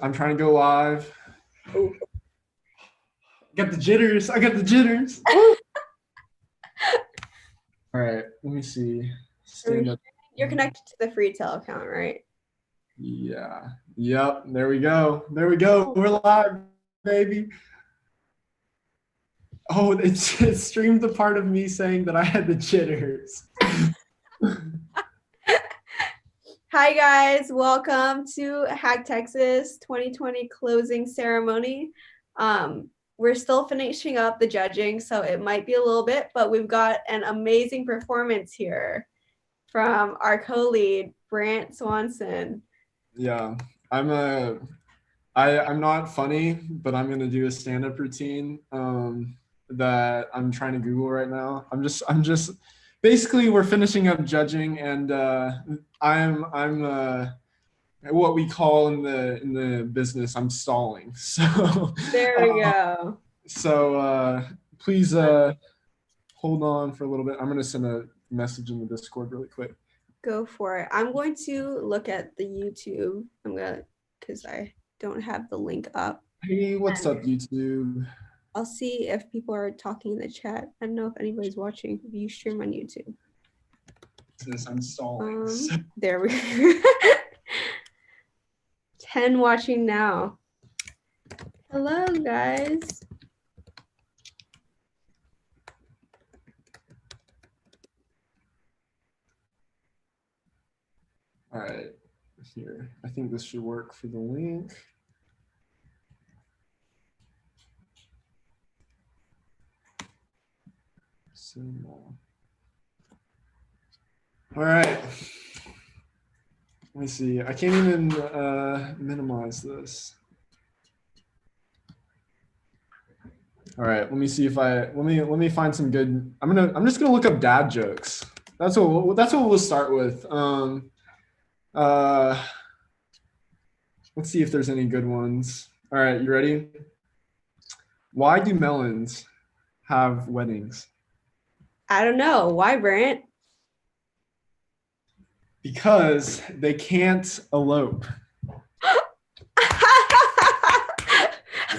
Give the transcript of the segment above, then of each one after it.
I'm trying to go live. Ooh. Got the jitters. I got the jitters. All right, let me see. Stand up. You're connected to the Freetail account, right? Yeah. Yep. There we go. There we go. We're live, baby. Oh, it streamed the part of me saying that I had the jitters. Hi guys, welcome to Hack Texas 2020 closing ceremony. We're still finishing up the judging, so it might be a little bit, but we've got an amazing performance here from our co-lead, Brant Swanson. Yeah, I'm not funny, but I'm gonna do a stand-up routine that I'm trying to Google right now. I'm just basically we're finishing up judging, and I'm what we call in the business, I'm stalling. So there we go. So please hold on for a little bit. I'm gonna send a message in the Discord really quick. Go for it. I'm going to look at the YouTube. Because I don't have the link up. Hey, what's up, YouTube? I'll see if people are talking in the chat. I don't know if anybody's watching. If you stream on YouTube. I'm stalling. There we go. 10 watching now. Hello, guys. All right, here. I think this should work for the link. All right. Let me see. I can't even minimize this. All right. Let me see if let me find some good. I'm just gonna look up dad jokes. That's what we'll start with. Let's see if there's any good ones. All right, you ready? Why do melons have weddings? I don't know. Why, Brant? Because they can't elope.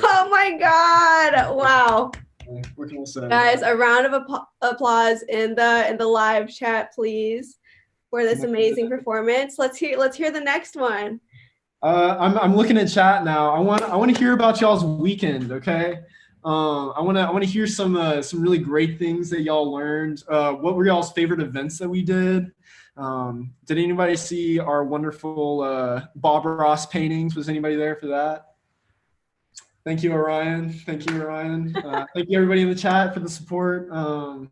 Oh my God! Wow. What can I say? Guys, a round of applause in the live chat, please, for this amazing performance. Let's hear the next one. I'm looking at chat now. I want to hear about y'all's weekend. Okay. I want to hear some really great things that y'all learned. What were y'all's favorite events that we did? Did anybody see our wonderful Bob Ross paintings? Was anybody there for that? Thank you, Orion. Thank you, Orion. Thank you, everybody in the chat, for the support. I'm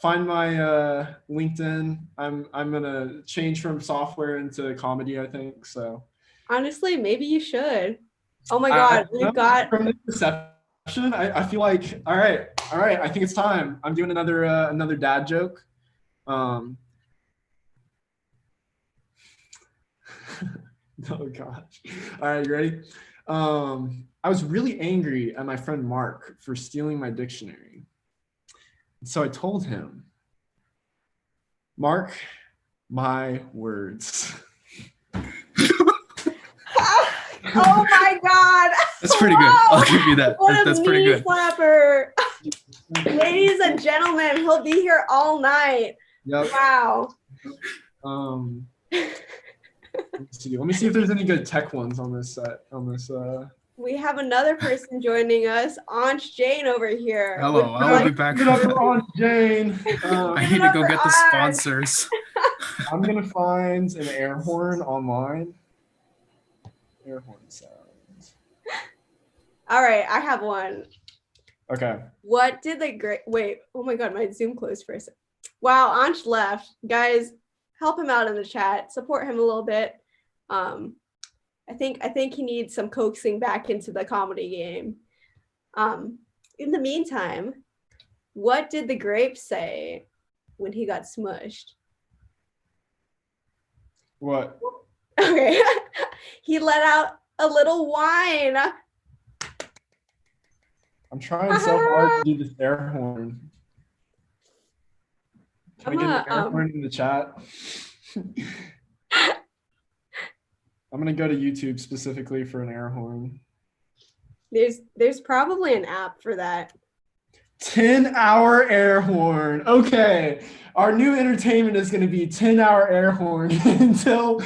find my LinkedIn. I'm gonna change from software into comedy, I think. So honestly, maybe you should. Oh my God, we've got from the perception. I feel like all right. I think it's time. I'm doing another dad joke. Oh gosh. All right, you ready? I was really angry at my friend Mark for stealing my dictionary. So I told him, Mark, my words. Oh my God. That's pretty good. I'll give you that. That's pretty good. Slapper. Ladies and gentlemen, he'll be here all night. Yep. Wow. Let me see if there's any good tech ones on this set. We have another person joining us, Aunt Jane over here. Hello, I'll be back. Give it up for Aunt Jane. I need to go get the sponsors. I'm gonna find an air horn online. Air horn sounds. All right, I have one. Okay. What did wait, oh my God, my Zoom closed for a second. Wow, Ansh left. Guys, help him out in the chat. Support him a little bit. I think he needs some coaxing back into the comedy game. In the meantime, what did the grape say when he got smushed? What? Okay. He let out a little whine. I'm trying so hard to do this air horn. Can I get an air horn in the chat? I'm gonna go to YouTube specifically for an air horn. There's probably an app for that. 10-hour air horn. Okay. Our new entertainment is gonna be 10-hour air horn until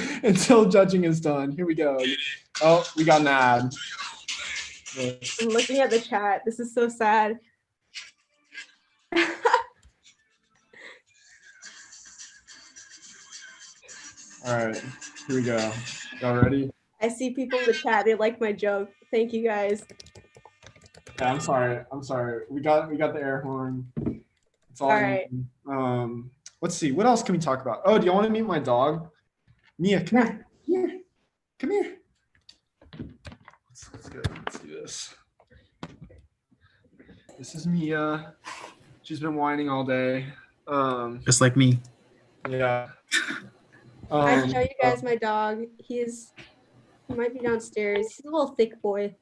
judging is done. Here we go. Oh, we got an ad. I'm looking at the chat. This is so sad. All right, here we go. Y'all ready? I see people in the chat. They like my joke. Thank you guys. Yeah, I'm sorry. We got the air horn. It's all right. Let's see. What else can we talk about? Oh, do you want to meet my dog? Mia, come here. Here. Come here. Let's go. Let's do this. This is Mia. She's been whining all day. Just like me. Yeah. I show you guys my dog. He might be downstairs. He's a little thick boy,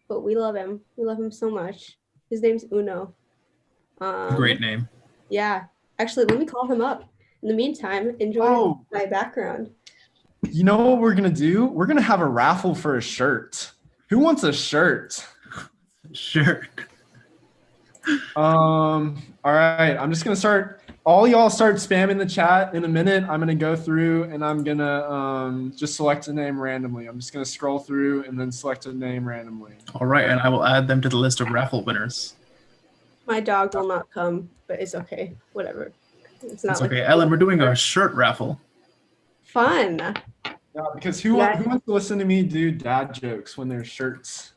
but we love him. We love him so much. His name's Uno. Great name. Yeah. Actually, let me call him up. In the meantime, enjoy my background. You know what we're gonna do? We're gonna have a raffle for a shirt. Who wants a shirt? Sure. All right. I'm just gonna start. All y'all start spamming the chat. In a minute, I'm gonna go through and I'm gonna just select a name randomly. I'm just gonna scroll through and then select a name randomly. All right, and I will add them to the list of raffle winners. My dog will not come, but it's okay. Whatever. It's not okay. Ellen, we're doing a shirt raffle. Fun. Yeah, because who wants to listen to me do dad jokes when there's shirts?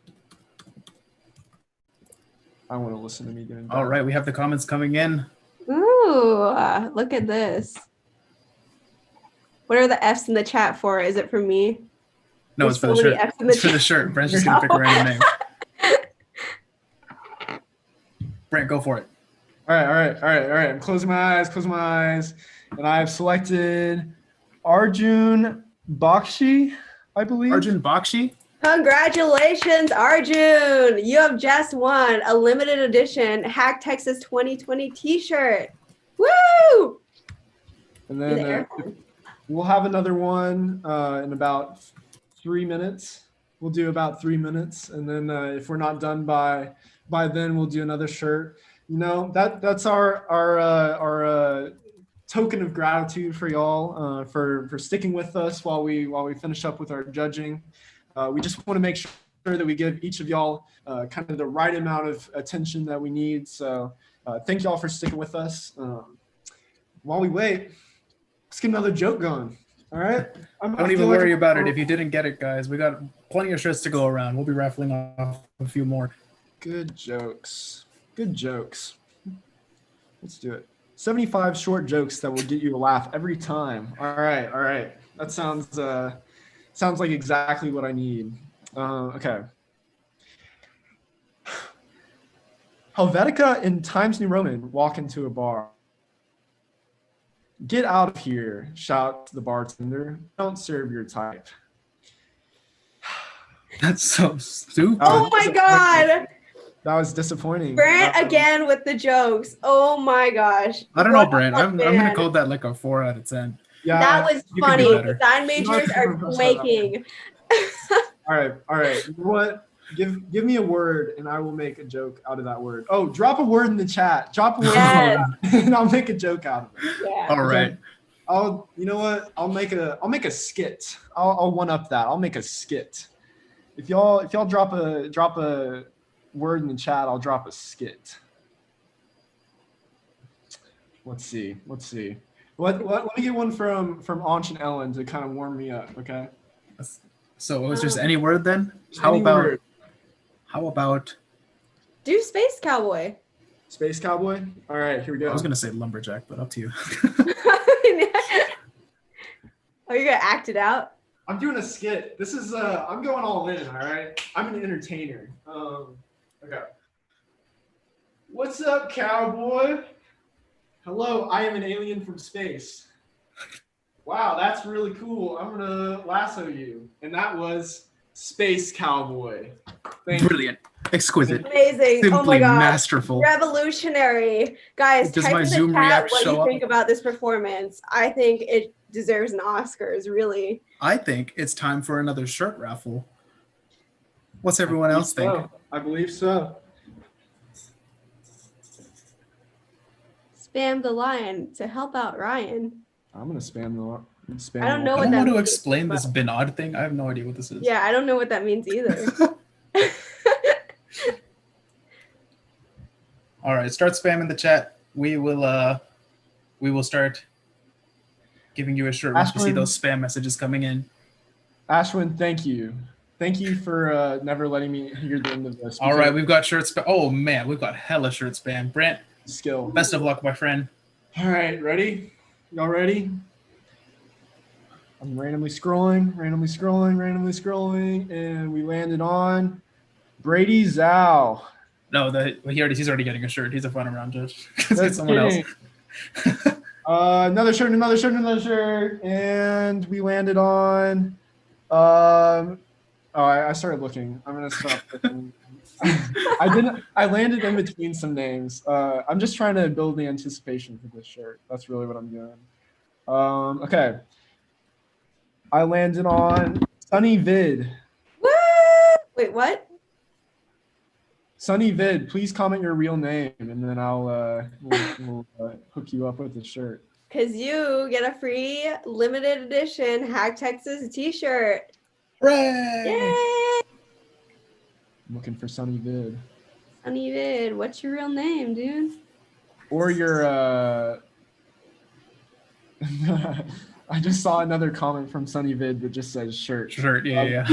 I want to listen to me doing. All right, we have the comments coming in. Ooh, look at this. What are the F's in the chat for? Is it for me? No, There's it's for the shirt. It's for the shirt. Brent's just gonna pick a random name. Brent, go for it. All right. I'm closing my eyes. And I've selected Arjun Bakshi, I believe. Arjun Bakshi? Congratulations, Arjun. You have just won a limited edition Hack Texas 2020 t-shirt. Woo! And then we'll have another one in about 3 minutes. We'll do about 3 minutes. And then if we're not done by then, we'll do another shirt. You know, that's our token of gratitude for y'all for sticking with us while we finish up with our judging. We just want to make sure that we give each of y'all kind of the right amount of attention that we need. So thank y'all for sticking with us. While we wait, let's get another joke going. All right. Don't even worry about it. If you didn't get it, guys, we got plenty of shirts to go around. We'll be raffling off a few more. Good jokes. Let's do it. 75 short jokes that will get you a laugh every time. All right. That sounds like exactly what I need. Okay. Helvetica and Times New Roman walk into a bar. Get out of here, shouts the bartender. Don't serve your type. That's so stupid. Oh my God. That was disappointing. Brent again with the jokes. Oh my gosh. I don't know, Brent. I'm going to code that like a 4 out of 10. Yeah, that was funny. Design majors are making. All right. You know what? Give me a word and I will make a joke out of that word. Oh, drop a word in the chat. Drop a word and I'll make a joke out of it. Yeah. All right. You know what? I'll make a skit. I'll one up that. I'll make a skit. If y'all drop a word in the chat, I'll drop a skit. Let's see. Let me get one from Anch and Ellen to kind of warm me up, okay? So it was just any word then? How about do Space Cowboy? Space Cowboy? All right, here we go. I was gonna say lumberjack, but up to you. Oh, you're gonna act it out? I'm doing a skit. This is I'm going all in, all right? I'm an entertainer. Okay. What's up, cowboy? Hello, I am an alien from space. Wow, that's really cool. I'm gonna lasso you. And that was Space Cowboy. Brilliant. Exquisite. Amazing. Simply oh my God. Masterful. Revolutionary. Guys, Does type my in the Zoom chat React what show you up? think about this performance. I think deserves an Oscars, really. I think it's time for another shirt raffle. What's everyone else think? I believe so. Spam the line to help out Ryan. I'm gonna spam the spam. I don't know I what don't that want to means, explain this but- bin odd thing. I have no idea what this is. Yeah, I don't know what that means either. All right, start spamming the chat. We will start giving you a shirt once we see Ashwin. those spam messages coming in. Ashwin, thank you. Thank you for never letting me hear the end of this. All right, we've got shirt spam. Oh man, we've got hella shirt spam. Brent, Skill. best of luck, my friend. All right, ready? Y'all ready? I'm randomly scrolling, and we landed on Brady Zhao. No, he's already getting a shirt. He's a fun around judge. Let's That's get someone else. kidding. Another shirt, and we landed on. I started looking. I'm gonna stop looking. I landed in between some names. I'm just trying to build the anticipation for this shirt. That's really what I'm doing. Okay. I landed on Sunny Vid. What? Wait, what? Sunny Vid, please comment your real name, and then I'll we'll hook you up with the shirt. Because you get a free limited edition Hack Texas t-shirt. Hooray! Yay! I'm looking for Sunny Vid. Sunny Vid, what's your real name, dude? Or your I just saw another comment from Sunny Vid that just says shirt. Shirt, yeah.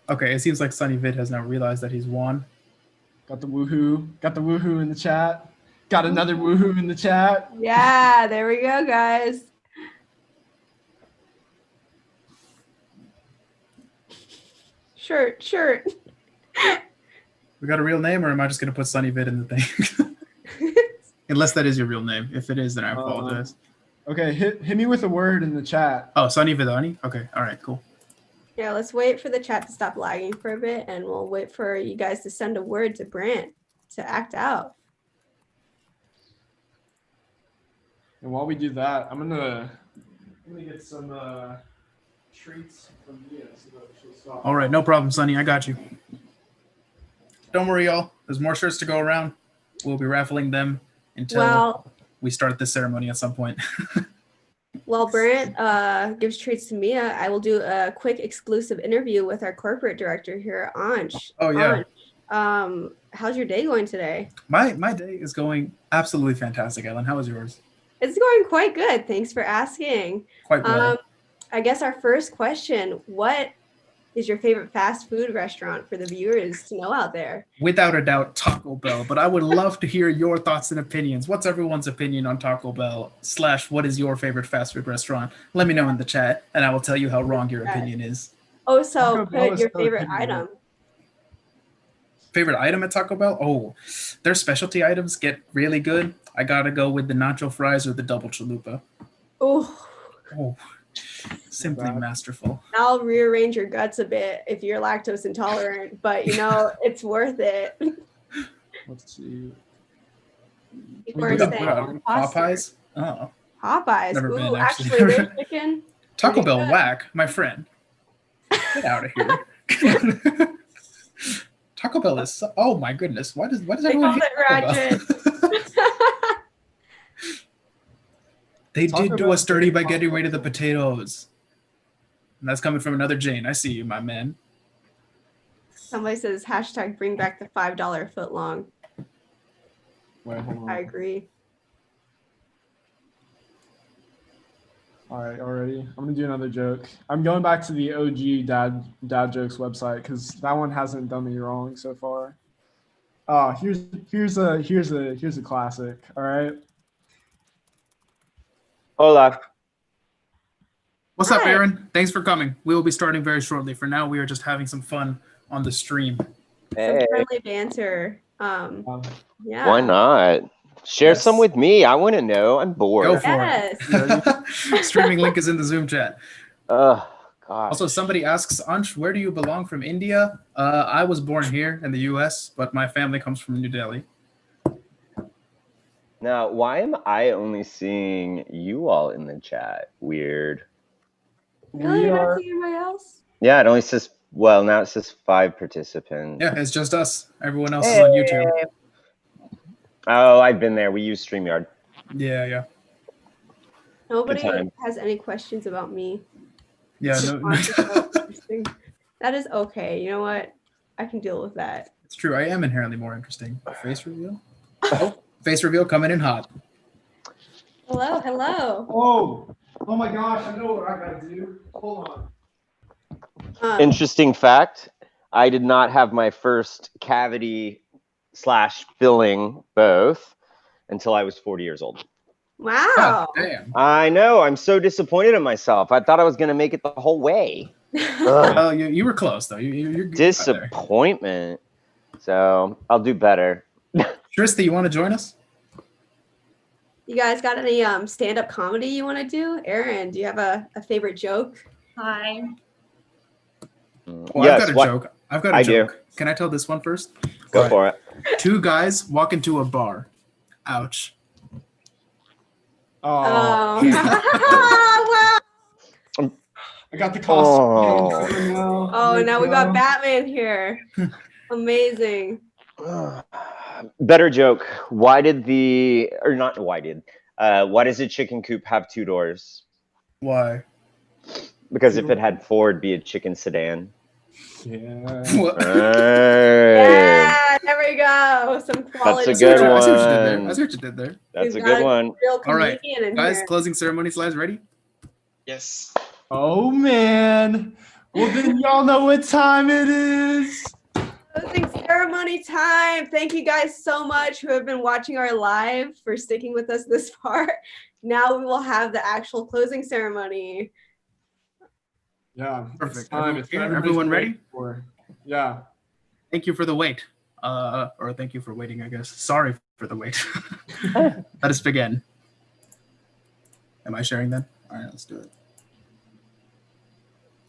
Okay, it seems like Sunny Vid has now realized that he's won. Got the woohoo in the chat. Got another woohoo in the chat. Yeah, there we go, guys. Shirt. We got a real name, or am I just gonna put Sunny Vid in the thing? Unless that is your real name. If it is, then I apologize. Okay, hit me with a word in the chat. Oh, Sunny Vidani? Okay, all right, cool. Yeah, let's wait for the chat to stop lagging for a bit, and we'll wait for you guys to send a word to Brant to act out. And while we do that, I'm gonna get some treats from Mia so that she'll stop. All right, no problem, Sunny. I got you. Don't worry, y'all. There's more shirts to go around. We'll be raffling them until we start this ceremony at some point. While Brant gives treats to Mia, I will do a quick exclusive interview with our corporate director here, Ansh. Oh, yeah. Ansh, how's your day going today? My day is going absolutely fantastic, Ellen. How is yours? It's going quite good. Thanks for asking. Quite well. I guess our first question, what is your favorite fast food restaurant for the viewers to know out there? Without a doubt, Taco Bell. But I would love to hear your thoughts and opinions. What's everyone's opinion on Taco Bell / what is your favorite fast food restaurant? Let me know in the chat, and I will tell you how wrong your opinion is. Oh, so Taco Bell put is your so favorite opinionated. item. Favorite item at Taco Bell? Oh, their specialty items get really good. I gotta go with the nacho fries or the double chalupa. Oh, Simply bad. masterful. I'll rearrange your guts a bit if you're lactose intolerant, but it's worth it. Let's see. People We are got saying Popeyes? Oh, Popeyes. Never been, Ooh, actually. actually, their chicken. Taco Pretty Bell good. whack, my friend. Get out of here. Taco Bell is oh my goodness. Why does They everyone called hate it Taco Bell? ratchet. They Taco did do Bell us dirty by is getting rid of the potatoes. And that's coming from another Jane. I see you, my man. Somebody says hashtag bring back the $5 foot long. Wait, hold on. I agree. All right, already. I'm gonna do another joke. I'm going back to the OG dad jokes website because that one hasn't done me wrong so far. Here's a classic. All right. Hola. What's up, Hi. Aaron? Thanks for coming. We will be starting very shortly. For now, we are just having some fun on the stream. Some Hey, friendly banter. Yeah. why not? Share Yes. some with me. I want to know. I'm Go bored. for Yes. it. Streaming link is in the Zoom chat. Oh, God. Also, somebody asks, Ansh, where do you belong from India? I was born here in the US, but my family comes from New Delhi. Now, why am I only seeing you all in the chat? Weird. Really? We You're not are. seeing anybody else? Yeah, it only says, well, now it says 5 participants. Yeah, it's just us. Everyone else is on YouTube. Oh, I've been there. We use StreamYard. Yeah. Nobody time. has any questions about me. Yeah, no, Honestly, so interesting. That is okay. You know what? I can deal with that. it's true. I am inherently more interesting. Face reveal? Oh, face reveal coming in hot. Hello, hello. Oh my gosh! I know what I gotta do. Hold on. Interesting fact, I did not have my first cavity / filling both until I was 40 years old. Wow. God damn. I know. I'm so disappointed in myself. I thought I was going to make it the whole way. Well, you were close though. You're good. Disappointment. So I'll do better. Trista, you want to join us? You guys got any stand-up comedy you want to do? Aaron, do you have a favorite joke? Hi. Oh, Yes, I've got a joke. I've got a I do. joke. Can I tell this one first? Go for it. 2 guys walk into a bar. Ouch. Oh, Wow. I got the costume. Oh. Oh, now we got Batman here. Amazing. Better joke. Why does the chicken coop have 2 doors? Why? Because if it had 4, it'd be a chicken sedan. Yeah. What? Yeah, there we go. Some quality. a good I see what you did there. one. I see what you did there. That's We've a good got one. Real All right, comedian in guys, here. closing ceremony slides ready? Yes. Oh man. Well then y'all know what time it is. Closing ceremony time. Thank you guys so much who have been watching our live for sticking with us this far. Now we will have the actual closing ceremony. Yeah. Perfect. It's time. It's what Everyone everybody's ready? waiting for. Yeah. Thank you for the wait. Or thank you for waiting, I guess. Sorry for the wait. Let us begin. Am I sharing then? All right, let's do it.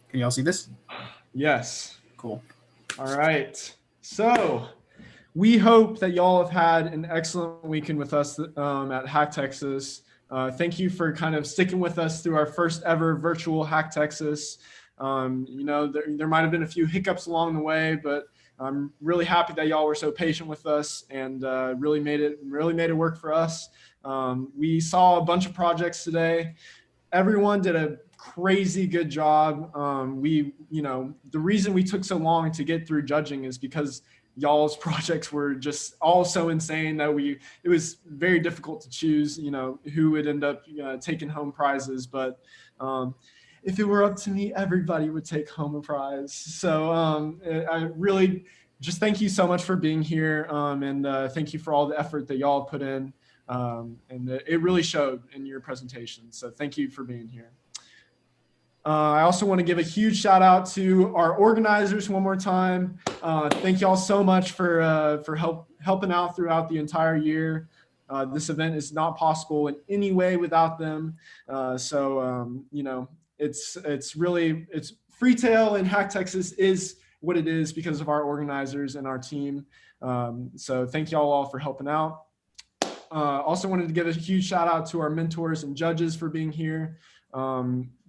Can you all see this? Yes. Cool. All right. So we hope that y'all have had an excellent weekend with us at Hack Texas. Thank you for kind of sticking with us through our first ever virtual Hack Texas. There might have been a few hiccups along the way, but I'm really happy that y'all were so patient with us and really made it work for us. We saw a bunch of projects today. Everyone did a crazy good job. The reason we took so long to get through judging is because y'all's projects were just all so insane that it was very difficult to choose, who would end up taking home prizes. But if it were up to me, everybody would take home a prize. So I really just thank you so much for being here. And thank you for all the effort that y'all put in. And it really showed in your presentation. So thank you for being here. I also want to give a huge shout out to our organizers one more time. Thank y'all so much for helping out throughout the entire year. This event is not possible in any way without them. It's Freetail and Hack Texas is what it is because of our organizers and our team. So thank y'all all for helping out. Also wanted to give a huge shout out to our mentors and judges for being here.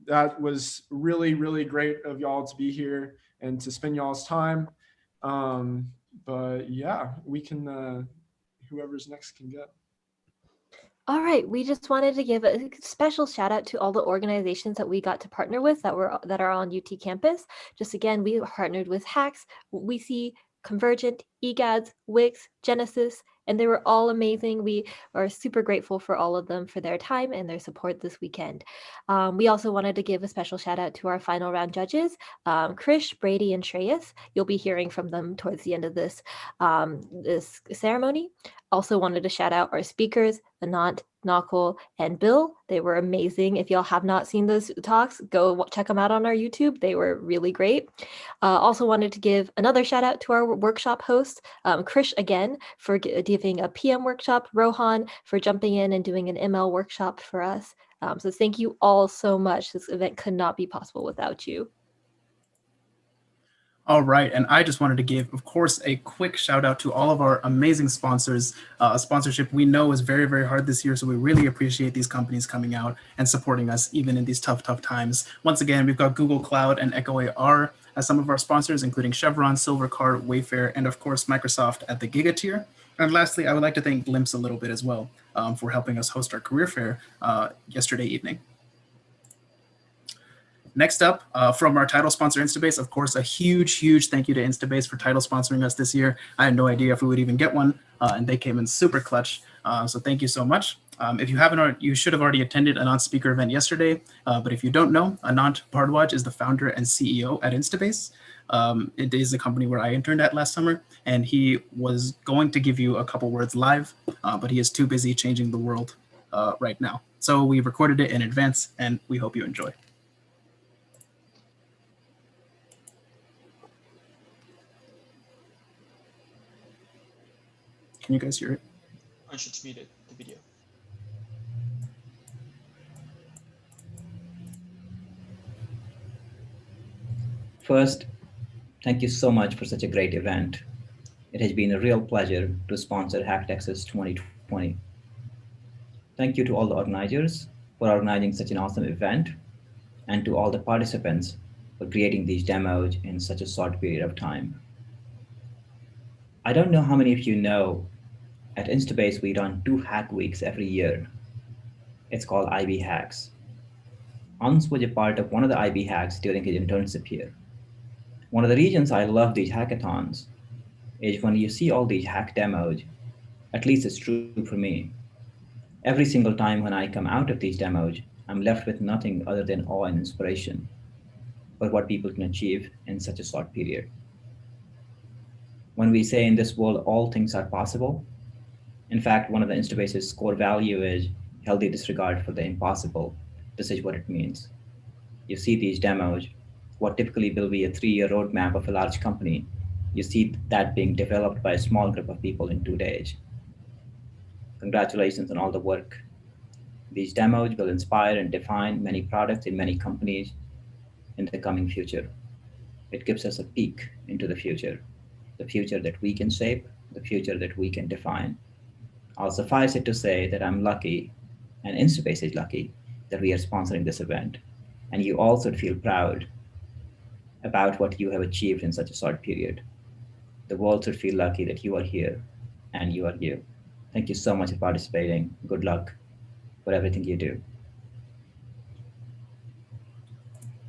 That was really, really great of y'all to be here and to spend y'all's time. But yeah, we can, whoever's next can go. All right, we just wanted to give a special shout out to all the organizations that we got to partner with that are on UT campus. Just again, we partnered with Hacks, We See, Convergent, EGADS, Wix, Genesis, and they were all amazing. We are super grateful for all of them for their time and their support this weekend. We also wanted to give a special shout out to our final round judges, Krish, Brady, and Shreyas. You'll be hearing from them towards the end of this ceremony. Also wanted to shout out our speakers, Anant, Nakul, and Bill. They were amazing. If y'all have not seen those talks, go check them out on our YouTube. They were really great. Also wanted to give another shout out to our workshop hosts, Krish again for giving a PM workshop, Rohan for jumping in and doing an ML workshop for us. So thank you all so much. This event could not be possible without you. All right, and I just wanted to give, of course, a quick shout out to all of our amazing sponsors. Sponsorship we know is very, very hard this year, so we really appreciate these companies coming out and supporting us even in these tough, tough times. Once again, we've got Google Cloud and Echo AR as some of our sponsors, including Chevron, Silvercar, Wayfair, and of course, Microsoft at the Giga tier. And lastly, I would like to thank Glimpse a little bit as well for helping us host our career fair yesterday evening. Next up, from our title sponsor, Instabase, of course, a huge, huge thank you to Instabase for title sponsoring us this year. I had no idea if we would even get one, and they came in super clutch. So thank you so much. If you haven't, you should have already attended Anant's speaker event yesterday. But if you don't know, Anant Bhardwaj is the founder and CEO at Instabase. It is a company where I interned at last summer, and he was going to give you a couple words live, but he is too busy changing the world right now. So we recorded it in advance, and we hope you enjoy. Can you guys hear it? I should mute it, the video. First, thank you so much for such a great event. It has been a real pleasure to sponsor Hack Texas 2020. Thank you to all the organizers for organizing such an awesome event, and to all the participants for creating these demos in such a short period of time. I don't know how many of you know, at Instabase we run 2 hack weeks every year. It's called IB Hacks. Hans was a part of one of the IB Hacks during his internship here. One of the reasons I love these hackathons is when you see all these hack demos, at least it's true for me. Every single time when I come out of these demos, I'm left with nothing other than awe and inspiration for what people can achieve in such a short period. When we say in this world, all things are possible, in fact, one of the Instabase's core value is healthy disregard for the impossible. This is what it means. You see these demos, what typically will be a 3-year roadmap of a large company, you see that being developed by a small group of people in 2 days. Congratulations on all the work. These demos will inspire and define many products in many companies in the coming future. It gives us a peek into the future that we can shape, the future that we can define. I'll suffice it to say that I'm lucky, and Instabase is lucky, that we are sponsoring this event. And you all should feel proud about what you have achieved in such a short period. The world should feel lucky that you are here and you are you. Thank you so much for participating. Good luck for everything you do.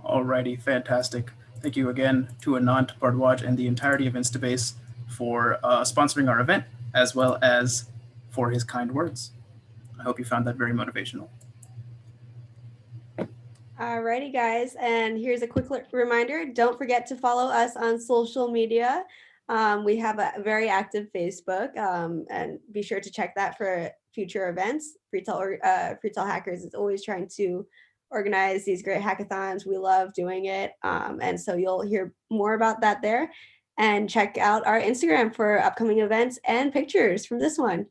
Alrighty, fantastic. Thank you again to Anant Bhardwaj and the entirety of Instabase for sponsoring our event, as well as for his kind words. I hope you found that very motivational. Alrighty, guys, and here's a quick reminder. Don't forget to follow us on social media. We have a very active Facebook, and be sure to check that for future events. Freetail Hackers is always trying to organize these great hackathons. We love doing it, and so you'll hear more about that there. And check out our Instagram for upcoming events and pictures from this one.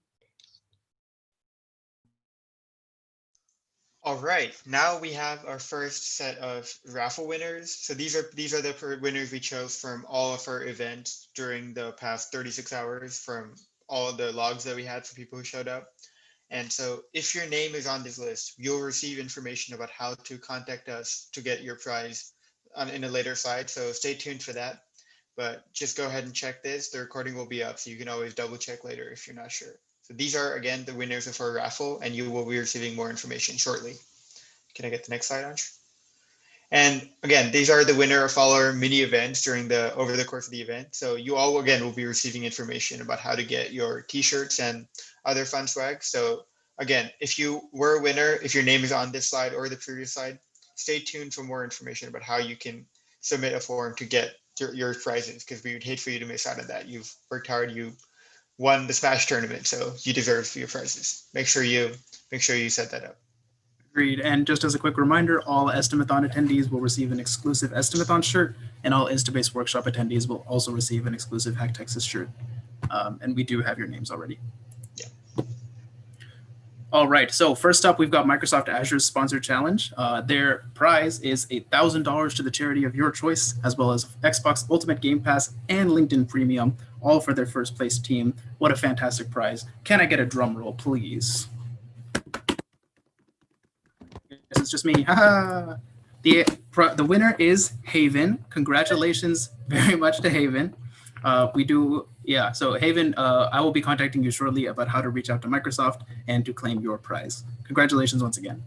All right, now we have our first set of raffle winners. So these are the winners we chose from all of our events during the past 36 hours from all of the logs that we had for people who showed up. And so if your name is on this list, you'll receive information about how to contact us to get your prize in a later slide. So stay tuned for that. But just go ahead and check this. The recording will be up, so you can always double check later if you're not sure. So these are, again, the winners of our raffle, and you will be receiving more information shortly. Can I get the next slide, Ansh? And again, these are the winner of all our mini events over the course of the event. So you all, again, will be receiving information about how to get your t-shirts and other fun swag. So again, if you were a winner, if your name is on this slide or the previous slide, stay tuned for more information about how you can submit a form to get your prizes, because we would hate for you to miss out on that. You've worked hard, you won the Smash tournament, so you deserve your prizes. Make sure you set that up. Agreed. And just as a quick reminder, all Estimathon attendees will receive an exclusive Estimathon shirt, and all Instabase Workshop attendees will also receive an exclusive Hack Texas shirt. And we do have your names already. Yeah. All right, so first up, we've got Microsoft Azure's Sponsor Challenge. Their prize is $1,000 to the charity of your choice, as well as Xbox Ultimate Game Pass and LinkedIn Premium, all for their first place team. What a fantastic prize. Can I get a drum roll, please? Yes, it's just me. The winner is Haven. Congratulations very much to Haven. So Haven, I will be contacting you shortly about how to reach out to Microsoft and to claim your prize. Congratulations once again.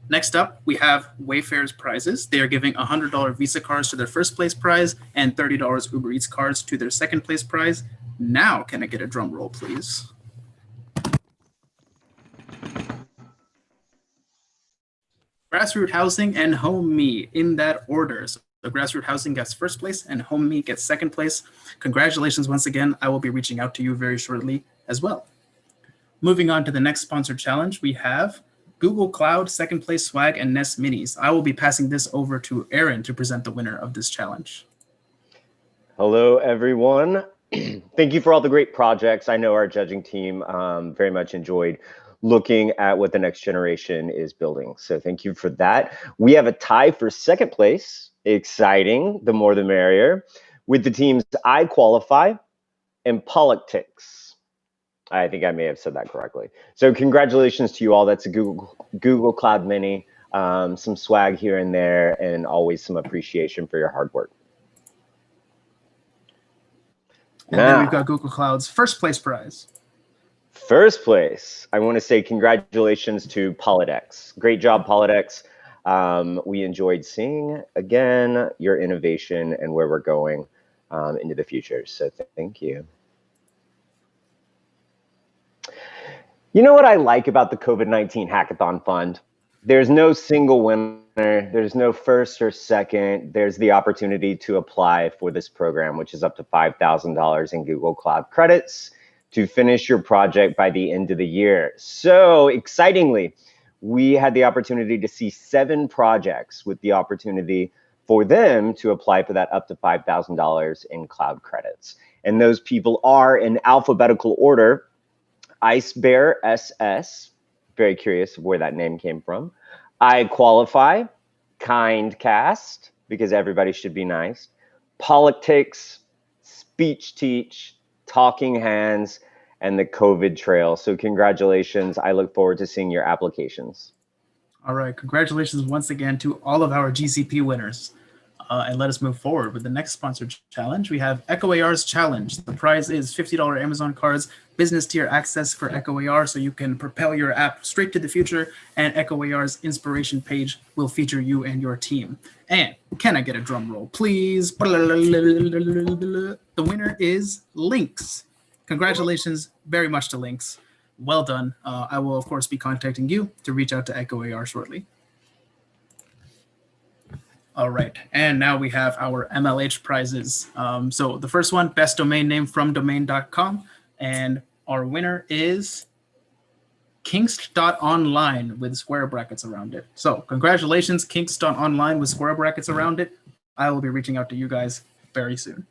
Next up, we have Wayfair's prizes. They are giving $100 Visa cards to their first place prize and $30 Uber Eats cards to their second place prize. Now, can I get a drum roll, please? Grassroots Housing and Home Me in that order. So the Grassroots Housing gets first place and Home Me gets second place. Congratulations once again. I will be reaching out to you very shortly as well. Moving on to the next sponsored challenge, we have Google Cloud, second place swag, and Nest Minis. I will be passing this over to Aaron to present the winner of this challenge. Hello, everyone. Thank you for all the great projects. I know our judging team very much enjoyed looking at what the next generation is building. So thank you for that. We have a tie for second place. Exciting, the more the merrier, with the teams I Qualify and Politics. I think I may have said that correctly. So congratulations to you all. That's a Google Cloud Mini, some swag here and there, and always some appreciation for your hard work. And then we've got Google Cloud's first place prize. First place, I want to say congratulations to Politex. Great job, Politex. We enjoyed seeing, again, your innovation and where we're going into the future. So thank you. You know what I like about the COVID-19 Hackathon Fund? There's no single winner. There's no first or second. There's the opportunity to apply for this program, which is up to $5,000 in Google Cloud credits to finish your project by the end of the year. So excitingly, we had the opportunity to see 7 projects with the opportunity for them to apply for that up to $5,000 in cloud credits. And those people are in alphabetical order: Ice Bear SS, very curious of where that name came from; I Qualify; Kindcast, because everybody should be nice; Politics; Speech Teach; Talking Hands; and the COVID Trail. So congratulations. I look forward to seeing your applications. All right, congratulations once again to all of our GCP winners. And let us move forward with the next sponsored challenge. We have EchoAR's challenge. The prize is $50 Amazon cards, business tier access for EchoAR, so you can propel your app straight to the future, and EchoAR's inspiration page will feature you and your team. And can I get a drum roll, please? The winner is Lynx. Congratulations very much to Lynx. Well done. I will, of course, be contacting you to reach out to EchoAR shortly. All right, and now we have our MLH prizes. So the first one, best domain name from domain.com, and our winner is kinks.online with square brackets around it. So congratulations, kinks.online with square brackets around it. I will be reaching out to you guys very soon.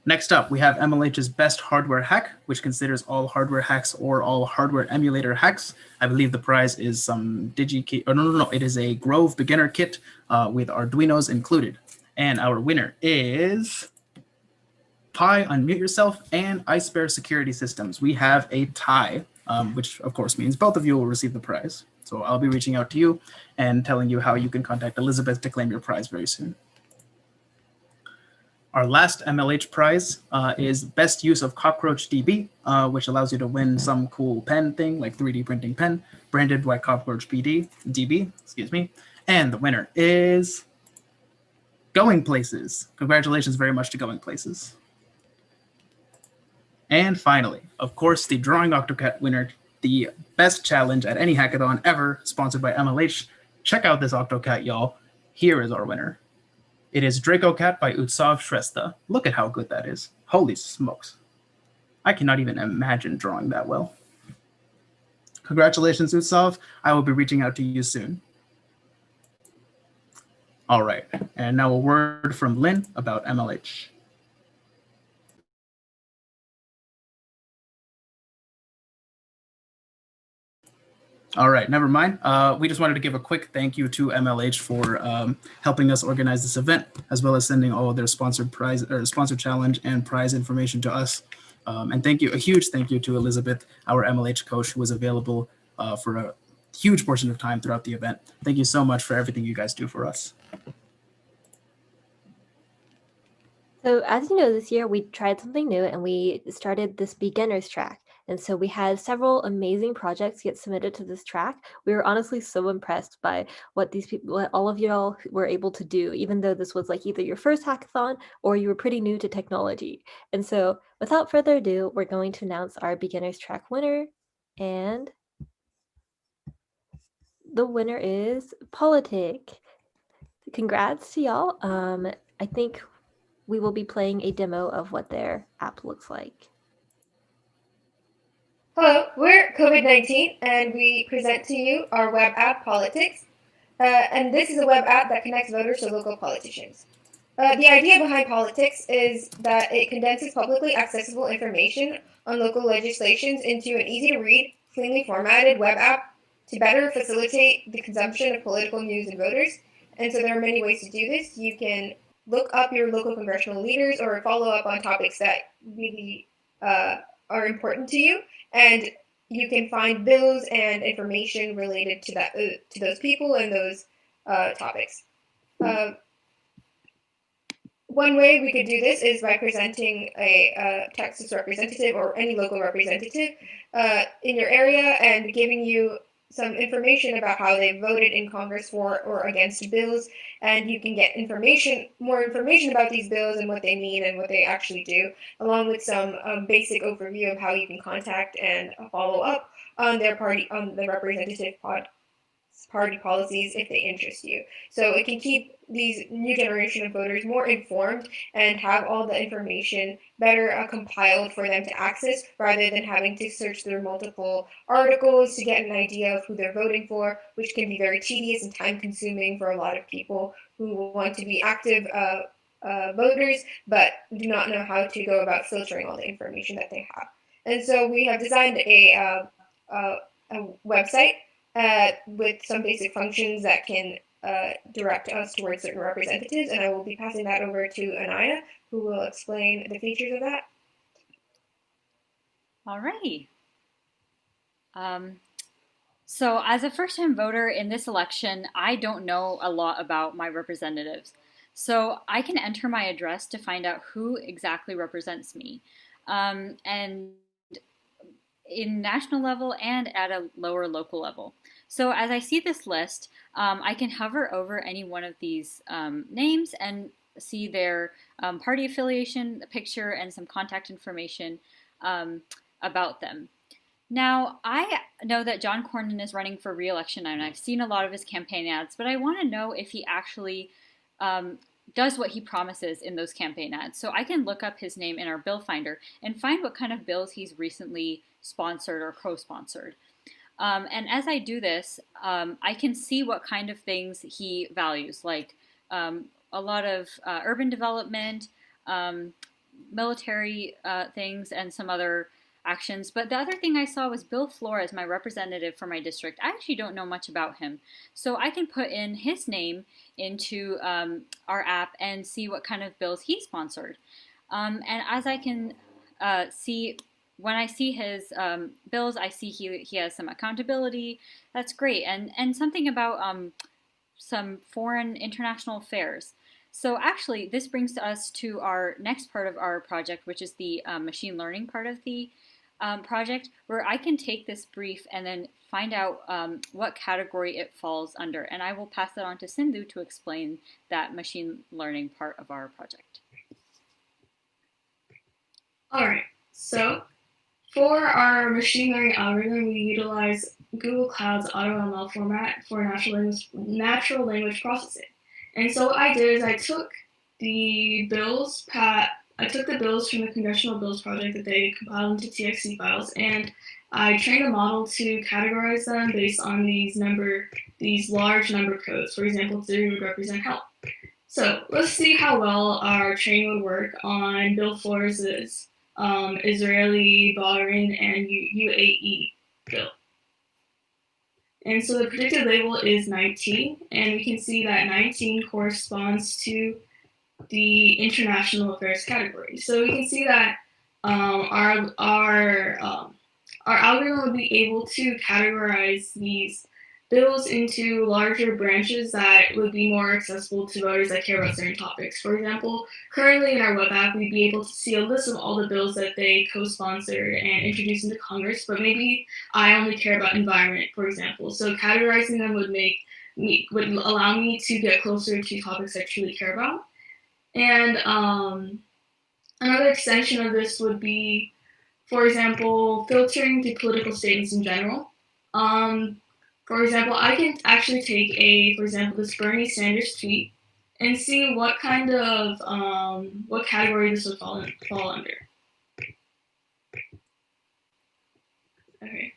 Next up, we have MLH's best hardware hack, which considers all hardware hacks or all hardware emulator hacks. I believe the prize is some DigiKey, or no, it is a Grove beginner kit with Arduinos included. And our winner is Pi, Unmute Yourself, and Ice Bear Security Systems. We have a tie, which of course means both of you will receive the prize. So I'll be reaching out to you and telling you how you can contact Elizabeth to claim your prize very soon. Our last MLH prize is best use of CockroachDB, which allows you to win some cool pen thing like 3D printing pen branded by CockroachDB, excuse me. And the winner is Going Places. Congratulations very much to Going Places. And finally, of course, the Drawing Octocat winner, the best challenge at any hackathon ever, sponsored by MLH. Check out this Octocat, y'all. Here is our winner. It is DracoCat by Utsav Shrestha. Look at how good that is. Holy smokes. I cannot even imagine drawing that well. Congratulations, Utsav. I will be reaching out to you soon. All right, and now a word from Lynn about MLH. All right, never mind. We just wanted to give a quick thank you to MLH for helping us organize this event, as well as sending all of their sponsored prize or sponsored challenge and prize information to us. And thank you, a huge thank you to Elizabeth, our MLH coach, who was available for a huge portion of time throughout the event. Thank you so much for everything you guys do for us. So as you know, this year we tried something new and we started this beginners track. And so we had several amazing projects get submitted to this track. We were honestly so impressed by what all of y'all were able to do, even though this was like either your first hackathon or you were pretty new to technology. And so without further ado, we're going to announce our beginners track winner. And the winner is Politic. Congrats to y'all. I think we will be playing a demo of what their app looks like. Hello, we're COVID-19 and we present to you our web app, Politics. And this is a web app that connects voters to local politicians. The idea behind Politics is that it condenses publicly accessible information on local legislations into an easy-to-read, cleanly formatted web app to better facilitate the consumption of political news and voters. And so there are many ways to do this. You can look up your local congressional leaders or follow up on topics that really are important to you. And you can find bills and information related to that to those people and those topics. One way we could do this is by presenting a Texas representative or any local representative in your area and giving you some information about how they voted in Congress for or against bills, and you can get more information about these bills and what they mean and what they actually do, along with some basic overview of how you can contact and follow up on the representative party policies if they interest you. So it can keep these new generation of voters more informed and have all the information better compiled for them to access, rather than having to search through multiple articles to get an idea of who they're voting for, which can be very tedious and time consuming for a lot of people who want to be active voters but do not know how to go about filtering all the information that they have. And so we have designed a website with some basic functions that can direct us towards certain representatives, and I will be passing that over to Anaya, who will explain the features of that. Alrighty. So as a first-time voter in this election, I don't know a lot about my representatives. So I can enter my address to find out who exactly represents me. And in national level and at a lower local level. So as I see this list, I can hover over any one of these names and see their party affiliation, picture, and some contact information about them. Now, I know that John Cornyn is running for re-election, and I've seen a lot of his campaign ads, but I want to know if he actually does what he promises in those campaign ads. So I can look up his name in our bill finder and find what kind of bills he's recently sponsored or co-sponsored. And as I do this, I can see what kind of things he values, like a lot of urban development, military things, and some other actions. But the other thing I saw was Bill Flores, my representative for my district. I actually don't know much about him. So I can put in his name into our app and see what kind of bills he sponsored. And as I can see, when I see his bills, I see he has some accountability. That's great. And something about some foreign international affairs. So actually, this brings us to our next part of our project, which is the machine learning part of the project, where I can take this brief and then find out what category it falls under. And I will pass it on to Sindhu to explain that machine learning part of our project. All right, so for our machine learning algorithm, we utilize Google Cloud's AutoML format for natural language processing. And so what I did is I took the bills from the Congressional Bills Project that they compiled into TXT files, and I trained a model to categorize them based on these large number codes. For example, 0 would represent help. So let's see how well our training would work on Bill Flores's Israeli, Bahrain, and UAE bill. And so the predicted label is 19, and we can see that 19 corresponds to the international affairs category. So we can see that our algorithm will be able to categorize these bills into larger branches that would be more accessible to voters that care about certain topics. For example, currently in our web app, we'd be able to see a list of all the bills that they co-sponsored and introduced into Congress, but maybe I only care about environment, for example. So categorizing them would allow me to get closer to topics I truly care about. And another extension of this would be, for example, filtering the political statements in general. For example, I can actually take for example, this Bernie Sanders tweet and see what kind of, what category this would fall under. Okay.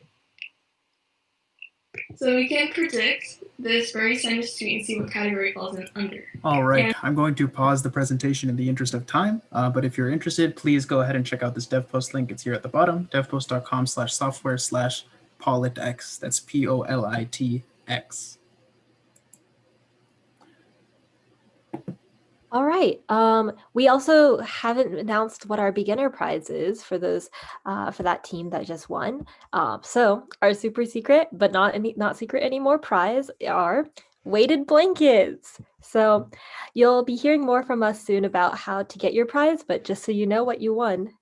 So we can predict this Bernie Sanders tweet and see what category it falls under. All right, I'm going to pause the presentation in the interest of time, but if you're interested, please go ahead and check out this DevPost link. It's here at the bottom, devpost.com/software/politx. That's POLITX. All right. We also haven't announced what our beginner prize is for those for that team that just won. So our super secret, but not secret anymore, prize are weighted blankets. So you'll be hearing more from us soon about how to get your prize, but just so you know what you won.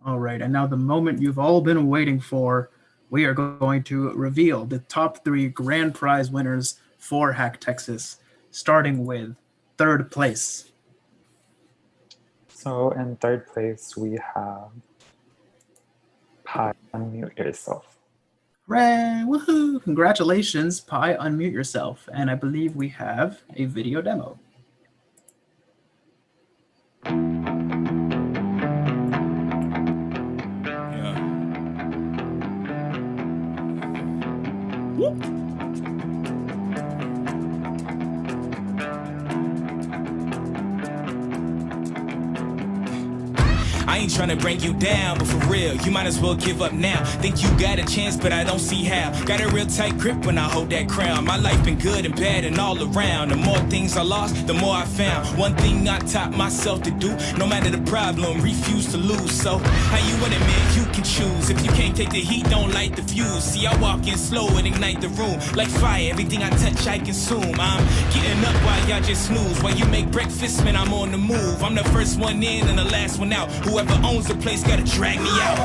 All right, and now the moment you've all been waiting for, we are going to reveal the top 3 grand prize winners for Hack Texas, starting with 3rd place. So in 3rd place, we have Pi, unmute yourself. Hooray, woohoo, congratulations, Pi, unmute yourself. And I believe we have a video demo. Yeah. I ain't trying to bring you down, but for real, you might as well give up now. Think you got a chance, but I don't see how. Got a real tight grip when I hold that crown. My life been good and bad and all around. The more things I lost, the more I found. One thing I taught myself to do, no matter the problem, refuse to lose. So, how you want it, man? You can choose. If you can't take the heat, don't light the fuse. See, I walk in slow and ignite the room. Like fire, everything I touch, I consume. I'm getting up while y'all just snooze. While you make breakfast, man, I'm on the move. I'm the first one in and the last one out. Whoever owns the place gotta drag me out.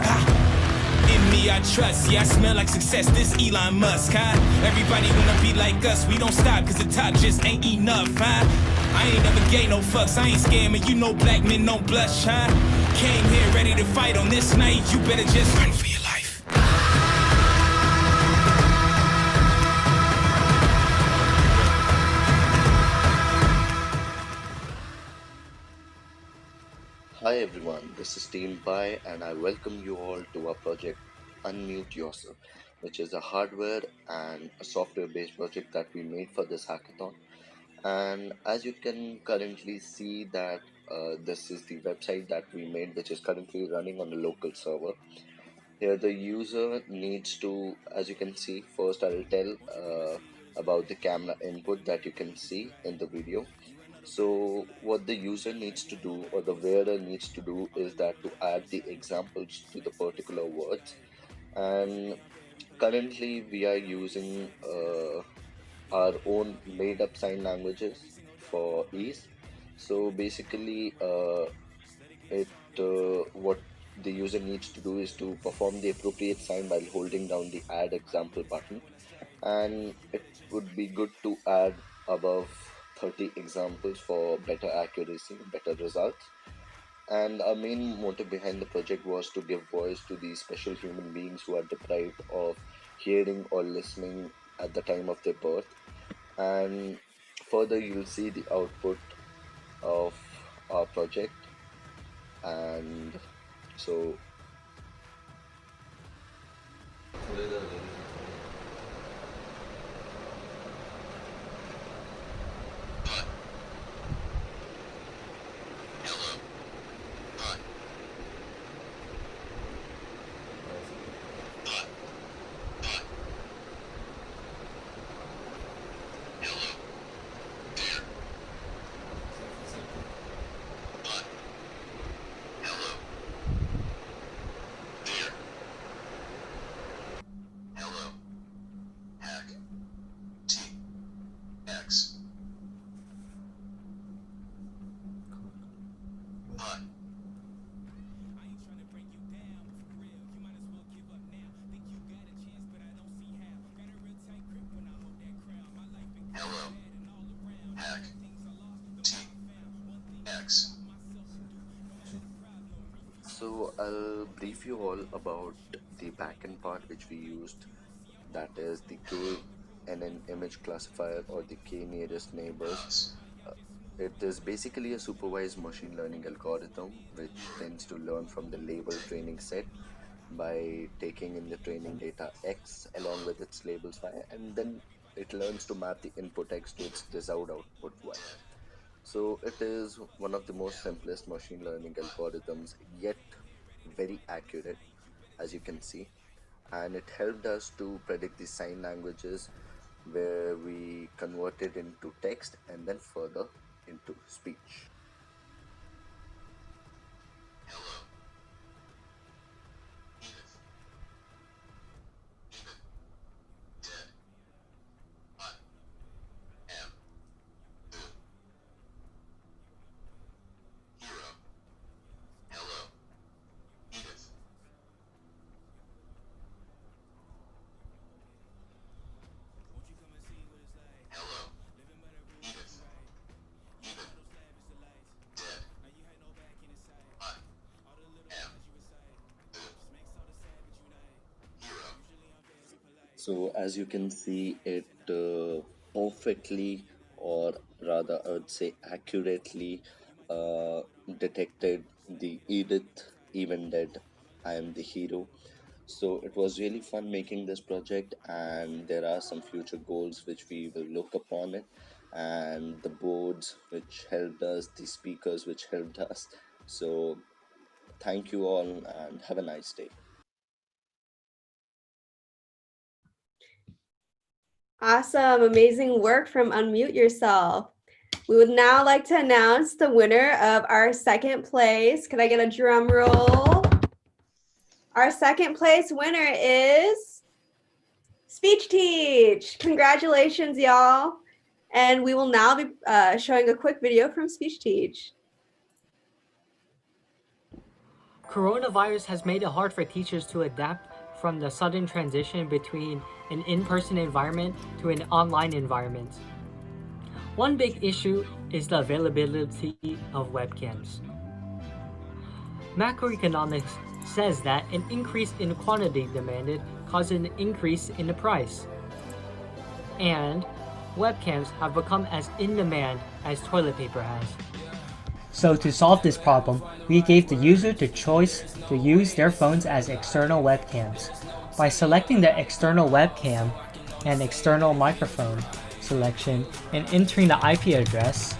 In me I trust, yeah, I smell like success, this Elon Musk, huh? Everybody wanna be like us, we don't stop cause the top just ain't enough, huh? I ain't never gave no fucks, I ain't scamming, you know black men don't blush, huh? Came here ready to fight on this night, you better just run for your life. Hi everyone, this is Team Pi and I welcome you all to our project Unmute Yourself, which is a hardware and a software based project that we made for this hackathon. And as you can currently see that this is the website that we made, which is currently running on a local server. Here the user needs to, as you can see, first I'll tell about the camera input that you can see in the video. So what the user needs to do or the wearer needs to do is that to add the examples to the particular words. And currently we are using our own made up sign languages for ease. So basically what the user needs to do is to perform the appropriate sign while holding down the add example button. And it would be good to add above 30 examples for better accuracy, better results. And our main motive behind the project was to give voice to these special human beings who are deprived of hearing or listening at the time of their birth. And further, you'll see the output of our project. And so So I'll brief you all about the backend part which we used, that is the KNN image classifier or the K nearest neighbors. It is basically a supervised machine learning algorithm which tends to learn from the label training set by taking in the training data X along with its labels Y, and then it learns to map the input X to its desired output Y. So it is one of the most simplest machine learning algorithms, yet very accurate, as you can see. And it helped us to predict the sign languages where we converted into text and then further into speech. So as you can see, it perfectly, or rather I would say accurately, detected the Edith even dead, I am the hero. So it was really fun making this project, and there are some future goals which we will look upon it, and the boards which helped us, the speakers which helped us. So thank you all and have a nice day. Awesome, amazing work from Unmute Yourself. We would now like to announce the winner of our second place. Could I get a drum roll? Our second place winner is Speech Teach. Congratulations, y'all. And we will now be showing a quick video from Speech Teach. Coronavirus has made it hard for teachers to adapt from the sudden transition between an in-person environment to an online environment. One big issue is the availability of webcams. Macroeconomics says that an increase in quantity demanded causes an increase in the price. And webcams have become as in demand as toilet paper has. So to solve this problem, we gave the user the choice to use their phones as external webcams. By selecting the external webcam and external microphone selection and entering the IP address,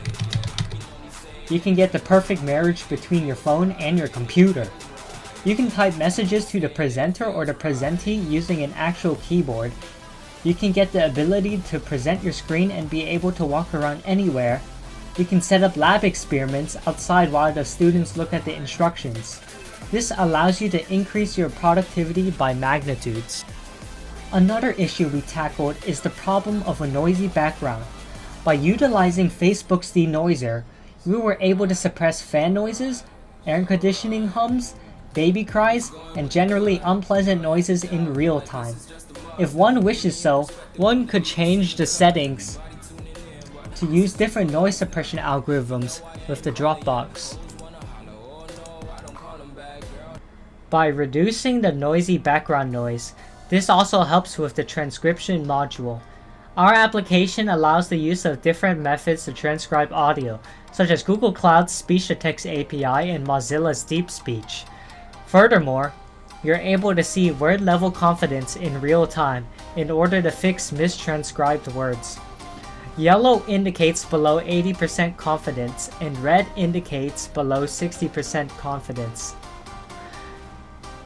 you can get the perfect marriage between your phone and your computer. You can type messages to the presenter or the presentee using an actual keyboard. You can get the ability to present your screen and be able to walk around anywhere. You can set up lab experiments outside while the students look at the instructions. This allows you to increase your productivity by magnitudes. Another issue we tackled is the problem of a noisy background. By utilizing Facebook's denoiser, we were able to suppress fan noises, air conditioning hums, baby cries, and generally unpleasant noises in real time. If one wishes so, one could change the settings to use different noise suppression algorithms with the Dropbox. By reducing the noisy background noise, this also helps with the transcription module. Our application allows the use of different methods to transcribe audio, such as Google Cloud's speech-to-text API and Mozilla's DeepSpeech. Furthermore, you're able to see word-level confidence in real time in order to fix mistranscribed words. Yellow indicates below 80% confidence and red indicates below 60% confidence.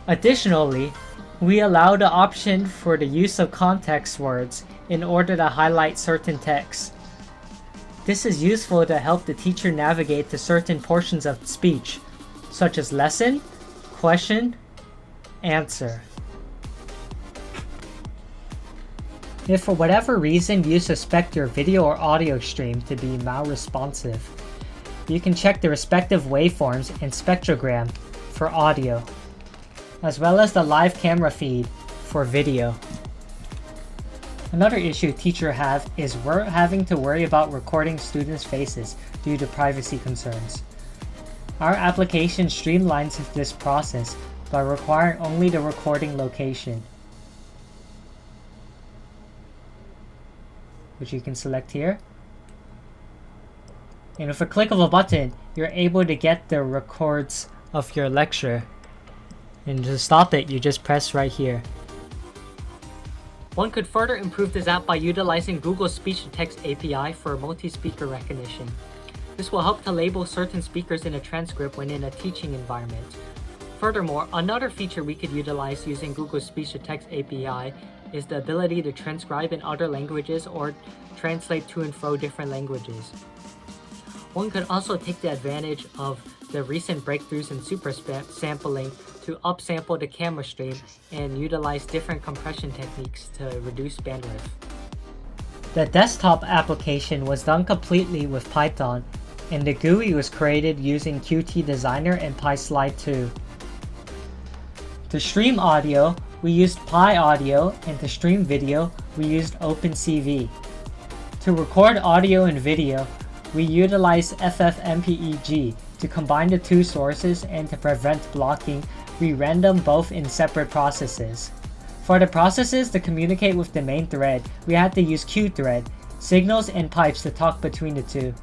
Additionally, we allow the option for the use of context words in order to highlight certain text. This is useful to help the teacher navigate to certain portions of speech, such as lesson, question, answer. If for whatever reason you suspect your video or audio stream to be malresponsive, you can check the respective waveforms and spectrogram for audio, as well as the live camera feed for video. Another issue teachers have is we're having to worry about recording students' faces due to privacy concerns. Our application streamlines this process by requiring only the recording location, which you can select here. And with a click of a button, you're able to get the records of your lecture. And to stop it, you just press right here. One could further improve this app by utilizing Google's speech-to-text API for multi-speaker recognition. This will help to label certain speakers in a transcript when in a teaching environment. Furthermore, another feature we could utilize using Google's speech-to-text API is the ability to transcribe in other languages or translate to and fro different languages. One could also take the advantage of the recent breakthroughs in super sampling to upsample the camera stream and utilize different compression techniques to reduce bandwidth. The desktop application was done completely with Python, and the GUI was created using Qt Designer and PySlide 2. To stream audio, we used PyAudio, and to stream video, we used OpenCV. To record audio and video, we utilized FFmpeg. To combine the two sources and to prevent blocking, we ran them both in separate processes. For the processes to communicate with the main thread, we had to use QThread, signals and pipes to talk between the two.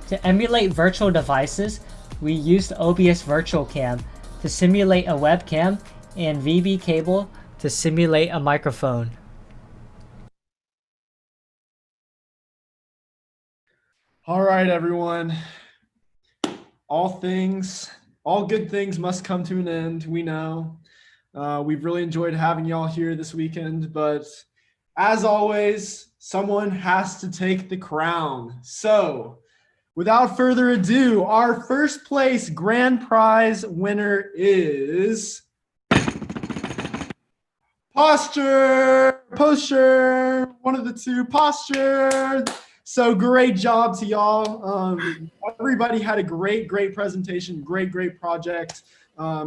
To emulate virtual devices, we used OBS Virtual Cam to simulate a webcam and VB cable to simulate a microphone. All right, everyone. All good things must come to an end, we know. We've really enjoyed having y'all here this weekend, but as always, someone has to take the crown. So, without further ado, our first place grand prize winner is Posture, one of the two, Posture. So great job to y'all. Everybody had a great presentation, great project.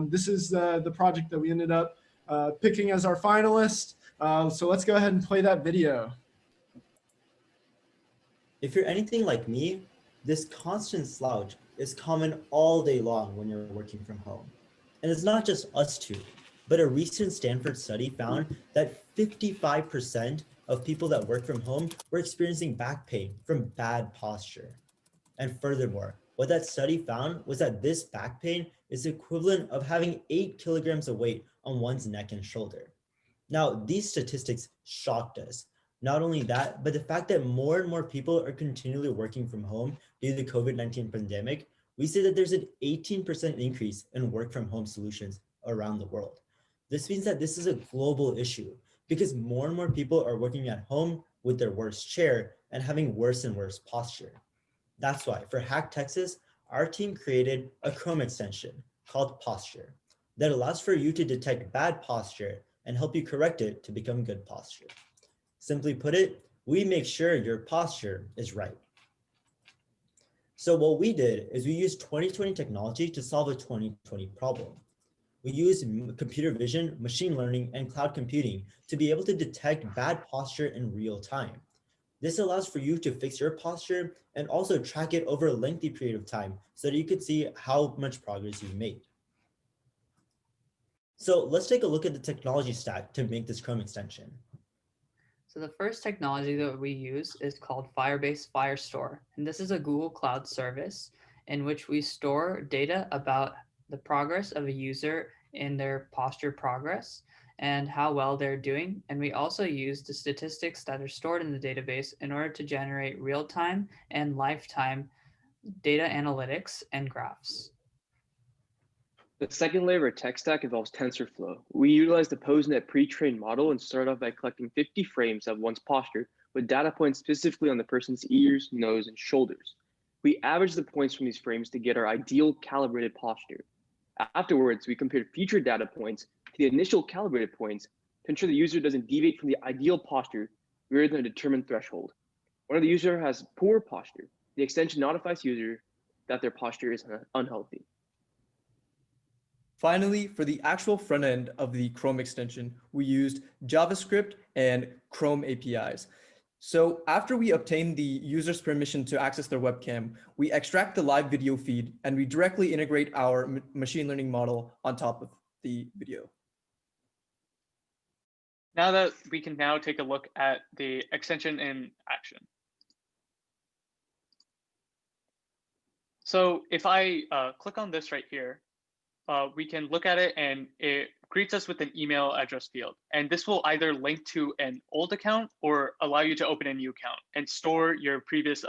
This is the project that we ended up picking as our finalist. So let's go ahead and play that video. If you're anything like me, this constant slouch is common all day long when you're working from home. And it's not just us two, but a recent Stanford study found that 55% of people that work from home were experiencing back pain from bad posture. And furthermore, what that study found was that this back pain is equivalent of having 8 kilograms of weight on one's neck and shoulder. Now, these statistics shocked us. Not only that, but the fact that more and more people are continually working from home due to the COVID-19 pandemic, we see that there's an 18% increase in work from home solutions around the world. This means that this is a global issue because more and more people are working at home with their worst chair and having worse and worse posture. That's why for Hack Texas, our team created a Chrome extension called Posture that allows for you to detect bad posture and help you correct it to become good posture. Simply put it, we make sure your posture is right. So what we did is we used 2020 technology to solve a 2020 problem. We use computer vision, machine learning, and cloud computing to be able to detect bad posture in real time. This allows for you to fix your posture and also track it over a lengthy period of time so that you can see how much progress you've made. So let's take a look at the technology stack to make this Chrome extension. So the first technology that we use is called Firebase Firestore. And this is a Google Cloud service in which we store data about the progress of a user in their posture progress and how well they're doing. And we also use the statistics that are stored in the database in order to generate real-time and lifetime data analytics and graphs. The second layer of our tech stack involves TensorFlow. We utilize the PoseNet pre-trained model and start off by collecting 50 frames of one's posture with data points specifically on the person's ears, nose, and shoulders. We average the points from these frames to get our ideal calibrated posture. Afterwards, we compare future data points to the initial calibrated points to ensure the user doesn't deviate from the ideal posture greater than a determined threshold. When the user has poor posture, the extension notifies user that their posture is unhealthy. Finally, for the actual front end of the Chrome extension, we used JavaScript and Chrome APIs. So after we obtain the user's permission to access their webcam, we extract the live video feed and we directly integrate our machine learning model on top of the video. Now that we can now take a look at the extension in action. So if I click on this right here, we can look at it and it greets us with an email address field. And this will either link to an old account or allow you to open a new account and store your previous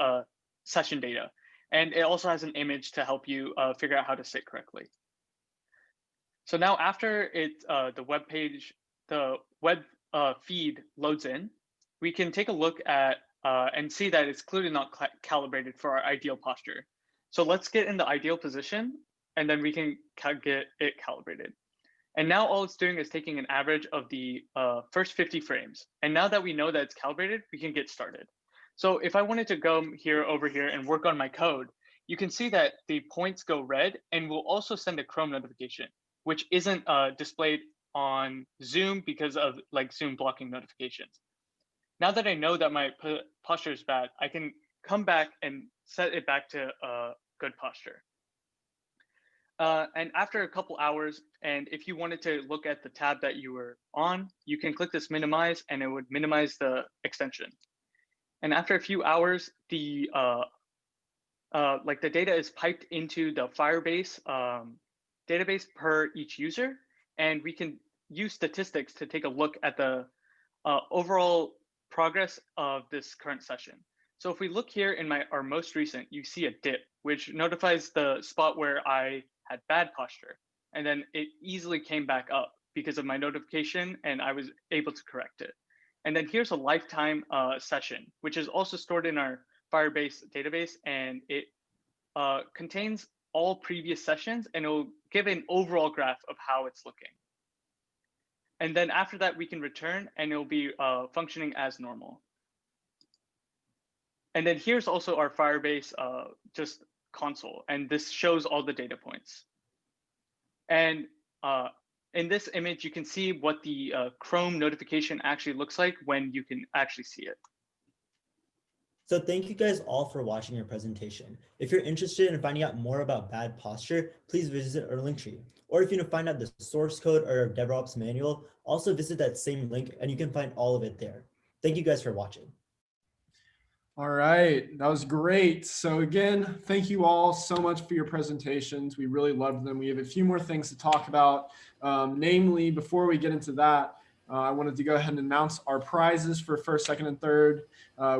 session data. And it also has an image to help you figure out how to sit correctly. So now after the web page, the web feed loads in, we can take a look at and see that it's clearly not calibrated for our ideal posture. So let's get in the ideal position and then we can get it calibrated. And now all it's doing is taking an average of the first 50 frames. And now that we know that it's calibrated, we can get started. So if I wanted to go over here and work on my code, you can see that the points go red and we'll also send a Chrome notification, which isn't displayed on Zoom because of like Zoom blocking notifications. Now that I know that my posture is bad, I can come back and set it back to good posture. And after a couple hours, and if you wanted to look at the tab that you were on, you can click this minimize and it would minimize the extension. And after a few hours, the data is piped into the Firebase database per each user. And we can use statistics to take a look at the overall progress of this current session. So if we look here in our most recent, you see a dip, which notifies the spot where I had bad posture. And then it easily came back up because of my notification and I was able to correct it. And then here's a lifetime session, which is also stored in our Firebase database. And it contains all previous sessions and it will give an overall graph of how it's looking. And then after that, we can return and it'll be functioning as normal. And then here's also our Firebase just console, and this shows all the data points. And in this image, you can see what the Chrome notification actually looks like when you can actually see it. So thank you guys all for watching your presentation. If you're interested in finding out more about bad posture, please visit our link tree. Or if you want to find out the source code or DevOps manual, also visit that same link and you can find all of it there. Thank you guys for watching. All right, that was great. So again, thank you all so much for your presentations. We really loved them. We have a few more things to talk about. Namely, before we get into that, I wanted to go ahead and announce our prizes for first, second, and third.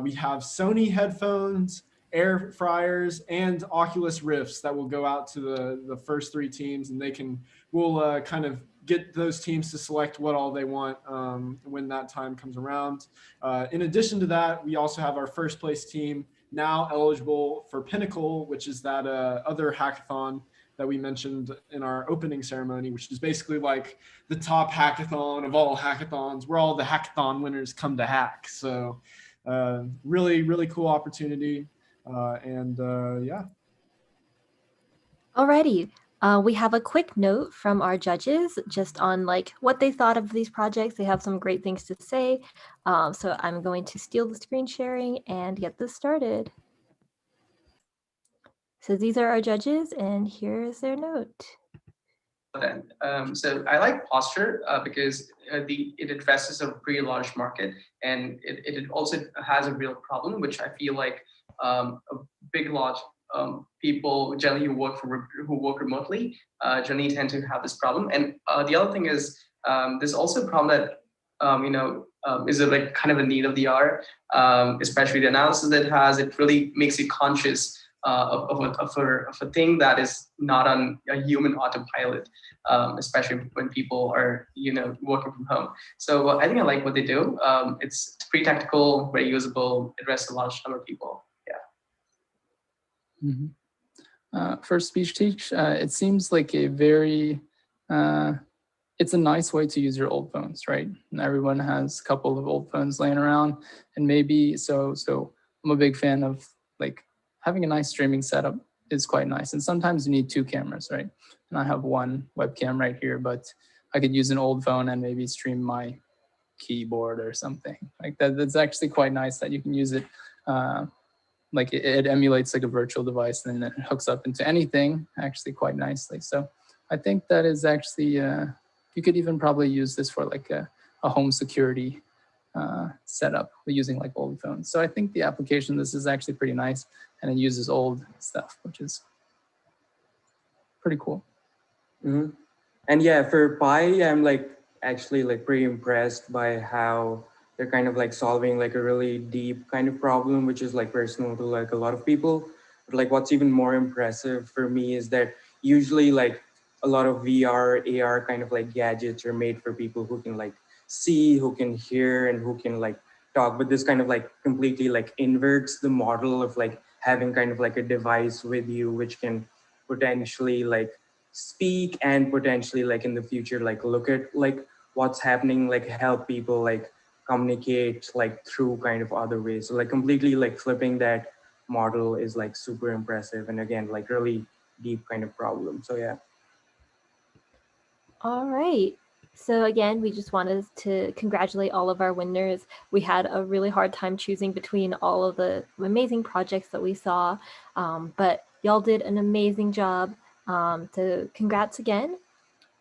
We have Sony headphones, air fryers, and Oculus Rifts that will go out to the first three teams, and we'll kind of get those teams to select what all they want when that time comes around. In addition to that, we also have our first place team now eligible for Pinnacle, which is that other hackathon that we mentioned in our opening ceremony, which is basically like the top hackathon of all hackathons, where all the hackathon winners come to hack. So really, really cool opportunity. Yeah. Alrighty. We have a quick note from our judges just on like what they thought of these projects. They have some great things to say. So I'm going to steal the screen sharing and get this started. So these are our judges and here is their note. So I like posture because it addresses a pretty large market, and it also has a real problem, which I feel like a big lot people generally who work remotely generally tend to have this problem. And the other thing is there's also a problem that is like kind of a need of the hour, especially the analysis that it has. It really makes you conscious of a thing that is not on a human autopilot, especially when people are working from home. So I think I like what they do. It's pretty tactical, very usable, addresses a large number of people. Yeah. For speech teach, it seems like a very it's a nice way to use your old phones, right? And everyone has a couple of old phones laying around, and maybe so I'm a big fan of like having a nice streaming setup is quite nice. And sometimes you need two cameras, right? And I have one webcam right here, but I could use an old phone and maybe stream my keyboard or something like that. That's actually quite nice that you can use it. Like it emulates like a virtual device, and then it hooks up into anything actually quite nicely. So I think that is actually, you could even probably use this for like a home security setup using like old phones. So I think the application, this is actually pretty nice, and it uses old stuff, which is pretty cool. Mm-hmm. And yeah, for Pi, I'm like actually like pretty impressed by how they're kind of like solving like a really deep kind of problem, which is like personal to like a lot of people. But like what's even more impressive for me is that usually like a lot of VR, AR kind of like gadgets are made for people who can like see, who can hear, and who can like talk. But this kind of like completely like inverts the model of like having kind of like a device with you, which can potentially like speak and potentially like in the future like look at like what's happening, like help people like communicate like through kind of other ways. So like completely like flipping that model is like super impressive, and again like really deep kind of problem. So yeah. All right. So again, we just wanted to congratulate all of our winners. We had a really hard time choosing between all of the amazing projects that we saw, but y'all did an amazing job. So congrats again.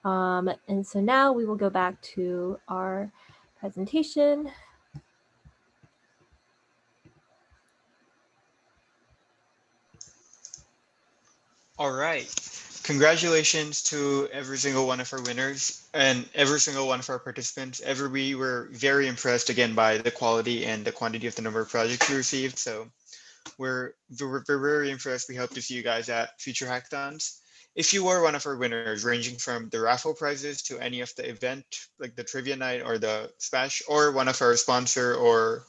And so now we will go back to our presentation. All right. Congratulations to every single one of our winners and every single one of our participants. We were very impressed again by the quality and the quantity of the number of projects we received. So we're very impressed. We hope to see you guys at future hackathons. If you were one of our winners, ranging from the raffle prizes to any of the event, like the trivia night or the smash, or one of our sponsor or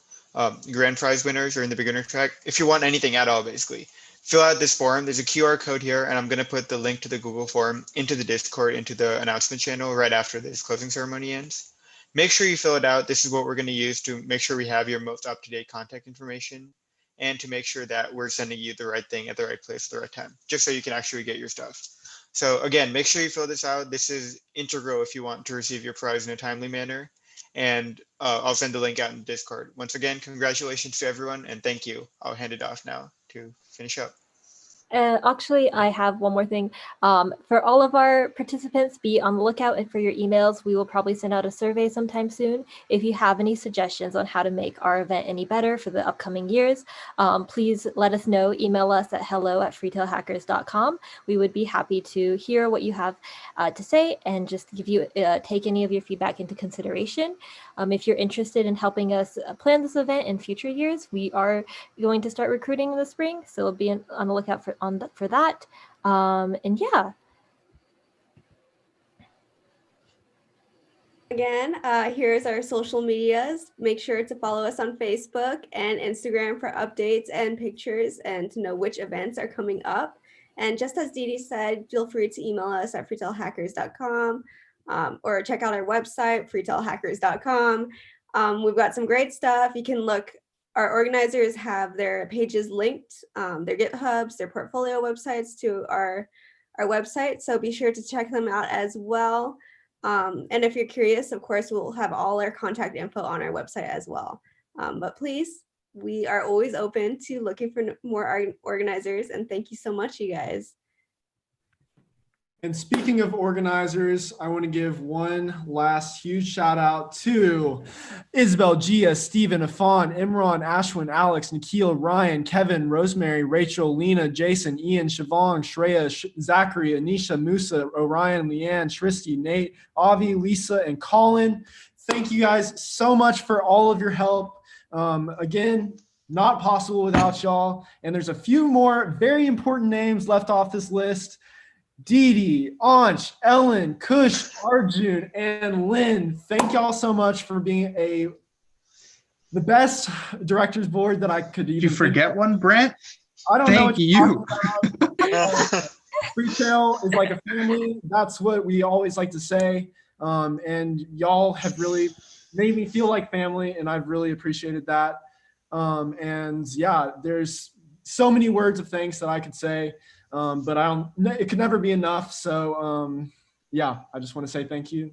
grand prize winners or in the beginner track, if you want anything at all, basically, fill out this form. There's a QR code here, and I'm going to put the link to the Google form into the Discord, into the announcement channel right after this closing ceremony ends. Make sure you fill it out. This is what we're going to use to make sure we have your most up-to-date contact information, and to make sure that we're sending you the right thing at the right place at the right time, just so you can actually get your stuff. So again, make sure you fill this out. This is integral if you want to receive your prize in a timely manner. And I'll send the link out in Discord. Once again, congratulations to everyone, and thank you. I'll hand it off now to finish up. Actually, I have one more thing. For all of our participants, be on the lookout and for your emails. We will probably send out a survey sometime soon. If you have any suggestions on how to make our event any better for the upcoming years, please let us know. Email us at hello@freetailhackers.com. We would be happy to hear what you have to say and just give you take any of your feedback into consideration. If you're interested in helping us plan this event in future years, we are going to start recruiting in the spring, so be on the lookout for that. And yeah. Again, here's our social medias. Make sure to follow us on Facebook and Instagram for updates and pictures and to know which events are coming up. And just as Didi said, feel free to email us at freetailhackers.com or check out our website, freetailhackers.com. We've got some great stuff. You can look. Our organizers have their pages linked, their GitHubs, their portfolio websites to our website. So be sure to check them out as well. And if you're curious, of course, we'll have all our contact info on our website as well. But please, we are always open to looking for more organizers. And thank you so much, you guys. And speaking of organizers, I want to give one last huge shout out to Isabel, Gia, Stephen, Afan, Imran, Ashwin, Alex, Nikhil, Ryan, Kevin, Rosemary, Rachel, Lena, Jason, Ian, Siobhan, Shreya, Zachary, Anisha, Musa, Orion, Leanne, Tristy, Nate, Avi, Lisa, and Colin. Thank you guys so much for all of your help. Again, not possible without y'all. And there's a few more very important names left off this list. Didi, Ansh, Ellen, Kush, Arjun, and Lynn. Thank y'all so much for being the best directors board that I could even. Did you forget one, Brent? I don't know. Thank you. Freetail is like a family. That's what we always like to say. And y'all have really made me feel like family, and I've really appreciated that. And yeah, there's so many words of thanks that I could say, but it could never be enough. So yeah, I just want to say thank you.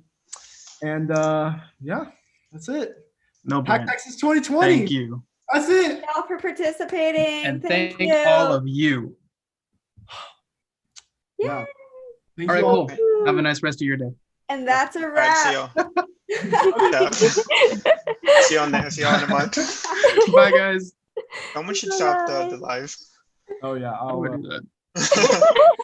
And yeah, that's it. No, Hack Brent. Texas 2020. Thank you. That's it. Thank y'all for participating. And thank thank you. all of you. Yeah. Thank All right, you all. cool. Have a nice rest of your day. And that's a All right, see wrap. y'all. See you in a month. Bye, guys. Someone should stop the live. Oh yeah, I'll do that.